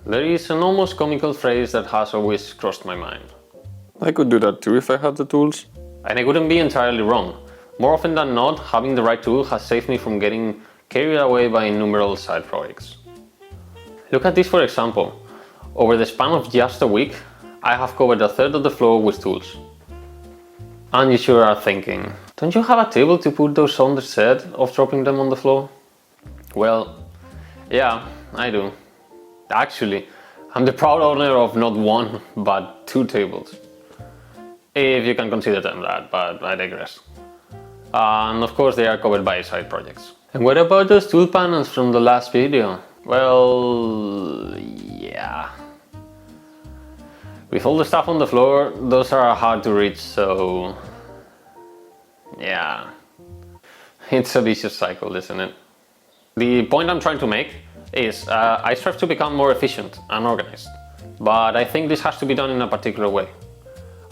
There is an almost comical phrase that has always crossed my mind. I could do that too if I had the tools. And I wouldn't be entirely wrong. More often than not, having the right tool has saved me from getting carried away by innumerable side projects. Look at this for example. Over the span of just a week, I have covered a third of the floor with tools. And you sure are thinking, don't you have a table to put those on instead of dropping them on the floor? Well, yeah, I do. Actually, I'm the proud owner of not one, but 2 tables. If you can consider them that, but I digress. And of course they are covered by side projects. And what about those tool panels from the last video? Well, yeah. With all the stuff on the floor, those are hard to reach, so yeah. It's a vicious cycle, isn't it? The point I'm trying to make is I strive to become more efficient and organized, but I think this has to be done in a particular way.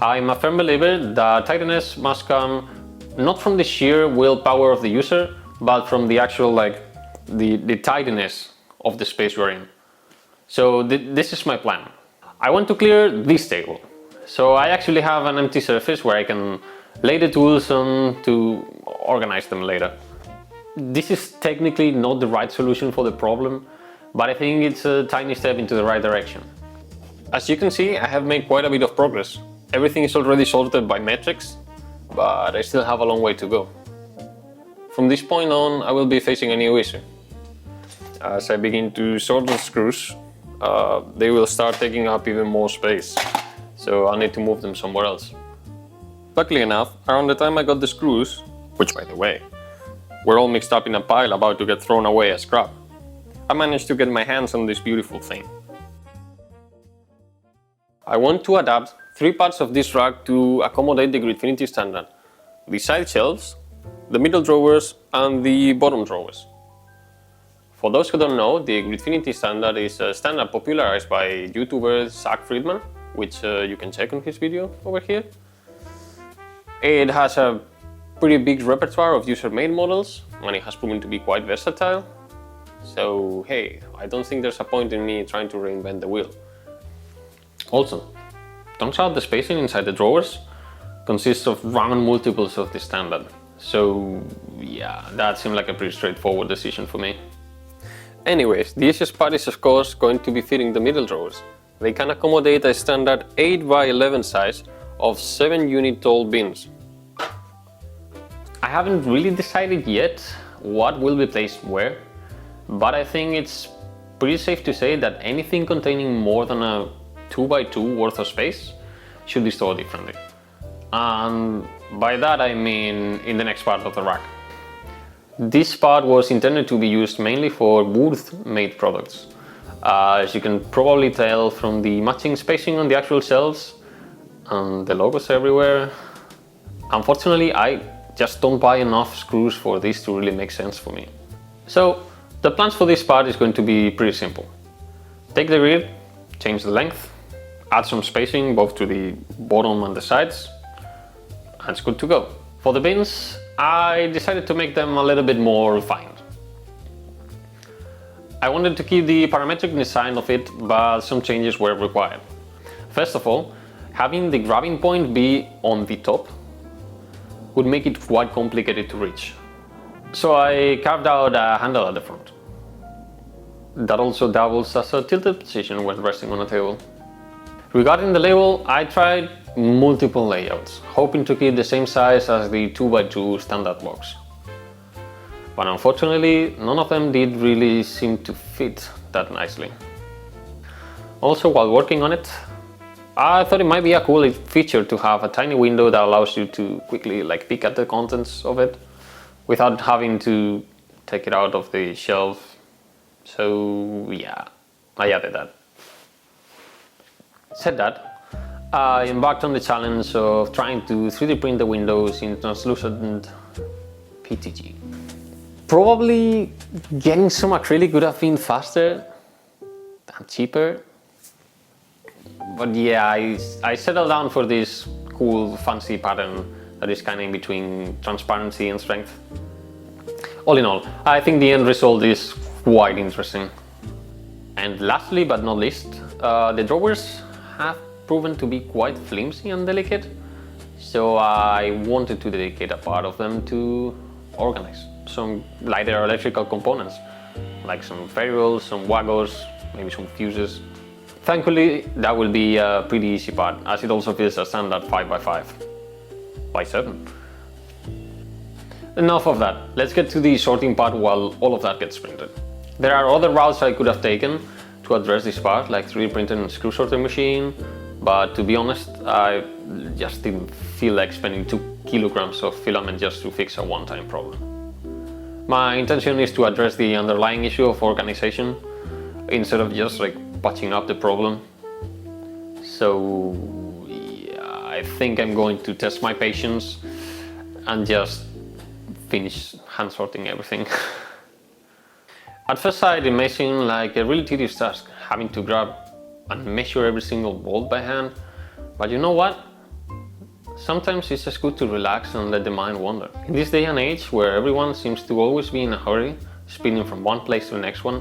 I'm a firm believer that tidiness must come not from the sheer willpower of the user, but from the actual the tidiness of the space we're in. So this is my plan. I want to clear this table. So I actually have an empty surface where I can lay the tools on to organize them later. This is technically not the right solution for the problem, but I think it's a tiny step into the right direction. As you can see, I have made quite a bit of progress. Everything is already sorted by metrics, but I still have a long way to go. From this point on, I will be facing a new issue. As I begin to sort the screws, they will start taking up even more space, so I'll need to move them somewhere else. Luckily enough, around the time I got the screws, which by the way, were all mixed up in a pile about to get thrown away as scrap, I managed to get my hands on this beautiful thing. I want to adapt 3 parts of this rack to accommodate the Gridfinity standard: the side shelves, the middle drawers, and the bottom drawers. For those who don't know, the Gridfinity standard is a standard popularized by YouTuber Zach Friedman, which you can check on his video over here. It has a pretty big repertoire of user-made models, and it has proven to be quite versatile. So hey, I don't think there's a point in me trying to reinvent the wheel. Also, turns out the spacing inside the drawers consists of round multiples of the standard. So yeah, that seemed like a pretty straightforward decision for me. Anyways, the easiest part is of course going to be fitting the middle drawers. They can accommodate a standard 8x11 size of 7 unit tall bins. I haven't really decided yet what will be placed where, but I think it's pretty safe to say that anything containing more than a 2x2 worth of space should be stored differently. And by that I mean in the next part of the rack. This part was intended to be used mainly for booth-made products. As you can probably tell from the matching spacing on the actual shelves and the logos everywhere, unfortunately I just don't buy enough screws for this to really make sense for me. So the plans for this part is going to be pretty simple. Take the grid, change the length, add some spacing both to the bottom and the sides, and it's good to go. For the bins, I decided to make them a little bit more refined. I wanted to keep the parametric design of it, but some changes were required. First of all, having the grabbing point be on the top would make it quite complicated to reach. So I carved out a handle at the front. That also doubles as a tilted position when resting on a table. Regarding the label, I tried multiple layouts, hoping to keep the same size as the 2x2 standard box. But unfortunately, none of them did really seem to fit that nicely. Also, while working on it, I thought it might be a cool feature to have a tiny window that allows you to quickly peek at the contents of it without having to take it out of the shelf. So yeah, I added that. Said that, I embarked on the challenge of trying to 3D print the windows in translucent PETG. Probably getting some acrylic would have been faster and cheaper. But yeah, I settled down for this cool fancy pattern that is kind of in between transparency and strength. All in all, I think the end result is quite interesting. And lastly but not least, the drawers have proven to be quite flimsy and delicate, so I wanted to dedicate a part of them to organize some lighter electrical components, like some ferrules, some wagos, maybe some fuses. Thankfully, that will be a pretty easy part, as it also fits a standard 5x5 by 7. Enough of that, let's get to the sorting part while all of that gets printed. There are other routes I could have taken to address this part, like 3D printing and screw sorting machine, but to be honest, I just didn't feel like spending 2 kilograms of filament just to fix a one-time problem. My intention is to address the underlying issue of organization instead of just like patching up the problem. So yeah, I think I'm going to test my patience and just finish hand sorting everything. At first sight, it may seem like a really tedious task, having to grab and measure every single bolt by hand, but you know what? Sometimes it's just good to relax and let the mind wander. In this day and age, where everyone seems to always be in a hurry, speeding from one place to the next one,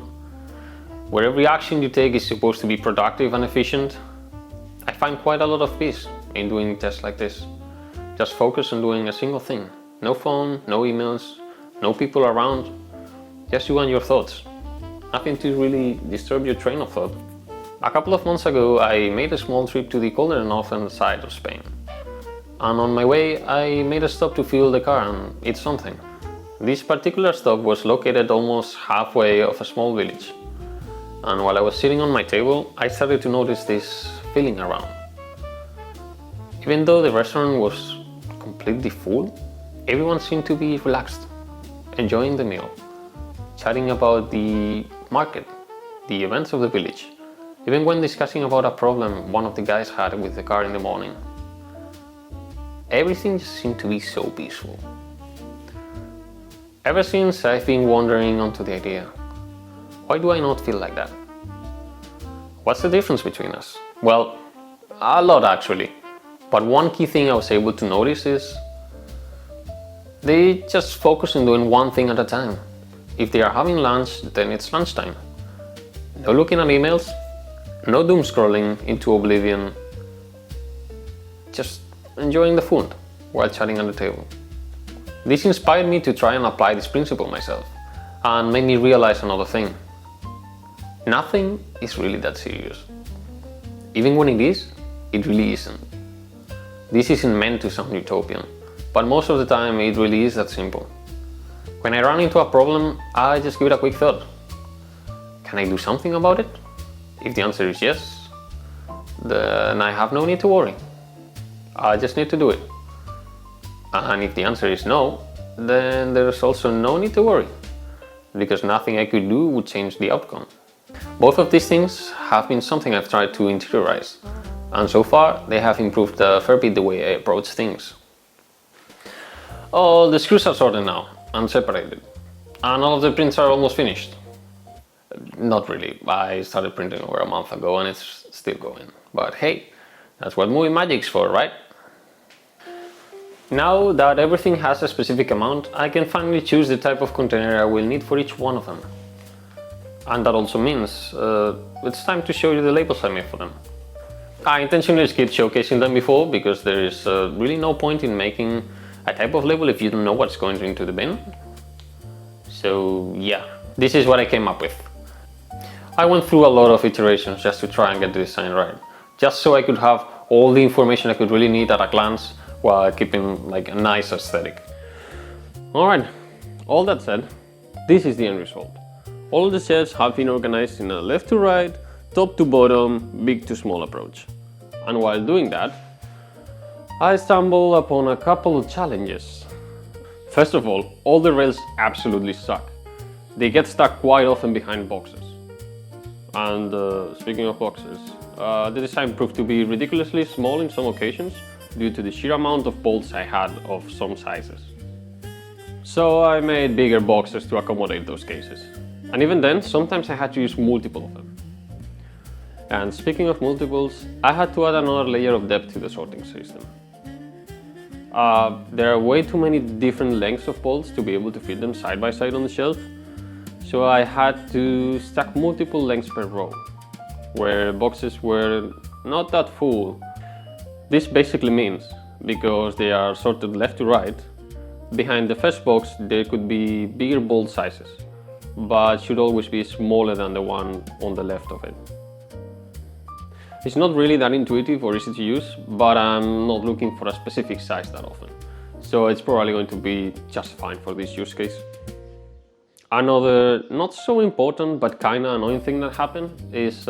where every action you take is supposed to be productive and efficient, I find quite a lot of peace in doing tests like this. Just focus on doing a single thing. No phone, no emails, no people around, just you and your thoughts. Nothing to really disturb your train of thought. A couple of months ago, I made a small trip to the colder northern side of Spain. And on my way, I made a stop to fuel the car and eat something. This particular stop was located almost halfway of a small village. And while I was sitting on my table, I started to notice this feeling around. Even though the restaurant was completely full, everyone seemed to be relaxed, enjoying the meal, chatting about the market, the events of the village, even when discussing about a problem one of the guys had with the car in the morning. Everything just seemed to be so peaceful. Ever since, I've been wandering onto the idea, why do I not feel like that? What's the difference between us? Well, a lot actually. But one key thing I was able to notice is they just focus on doing one thing at a time. If they are having lunch, then it's lunchtime. No looking at emails, no doom scrolling into oblivion, just enjoying the food while chatting at the table. This inspired me to try and apply this principle myself and made me realize another thing. Nothing is really that serious. Even when it is, it really isn't. This isn't meant to sound utopian, but most of the time it really is that simple. When I run into a problem, I just give it a quick thought. Can I do something about it? If the answer is yes, then I have no need to worry. I just need to do it. And if the answer is no, then there's also no need to worry, because nothing I could do would change the outcome. Both of these things have been something I've tried to interiorize, and so far they have improved a fair bit the way I approach things. All the screws are sorted now and separated, and all of the prints are almost finished. Not really, I started printing over a month ago and it's still going, but hey, that's what movie magic's for, right? Now that everything has a specific amount, I can finally choose the type of container I will need for each one of them. And that also means it's time to show you the labels I made for them. I intentionally skipped showcasing them before because there is really no point in making a type of label if you don't know what's going into the bin. So yeah, this is what I came up with. I went through a lot of iterations just to try and get the design right, just so I could have all the information I could really need at a glance while keeping like a nice aesthetic. Alright, all that said, this is the end result. All the shelves have been organized in a left to right, top to bottom, big to small approach. And while doing that, I stumbled upon a couple of challenges. First of all the rails absolutely suck. They get stuck quite often behind boxes. And speaking of boxes, the design proved to be ridiculously small in some occasions due to the sheer amount of bolts I had of some sizes. So I made bigger boxes to accommodate those cases. And even then, sometimes I had to use multiple of them. And speaking of multiples, I had to add another layer of depth to the sorting system. There are way too many different lengths of bolts to be able to fit them side by side on the shelf. So I had to stack multiple lengths per row, where boxes were not that full. This basically means, because they are sorted left to right, behind the first box there could be bigger bolt sizes, but should always be smaller than the one on the left of it. It's not really that intuitive or easy to use, but I'm not looking for a specific size that often, so it's probably going to be just fine for this use case. Another not so important but kinda annoying thing that happened is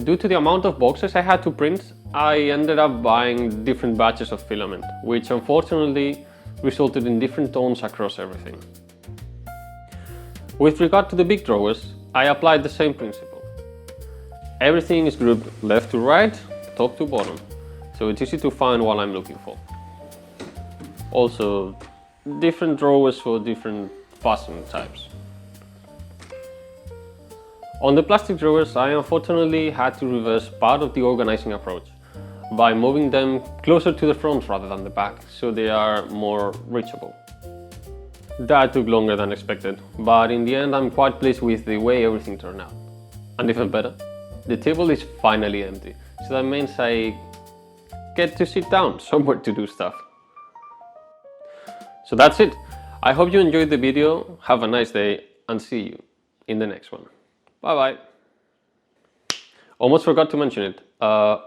due to the amount of boxes I had to print, I ended up buying different batches of filament, which unfortunately resulted in different tones across everything. With regard to the big drawers, I applied the same principle. Everything is grouped left to right, top to bottom, so it's easy to find what I'm looking for. Also, different drawers for different fastening types. On the plastic drawers, I unfortunately had to reverse part of the organizing approach by moving them closer to the front rather than the back, so they are more reachable. That took longer than expected, but in the end I'm quite pleased with the way everything turned out. And even better, the table is finally empty, so that means I get to sit down somewhere to do stuff. So that's it. I hope you enjoyed the video, have a nice day, and see you in the next one. Bye bye. Almost forgot to mention it.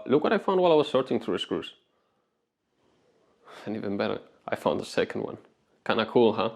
Look what I found while I was sorting through the screws. And even better, I found the second one. Kinda cool, huh?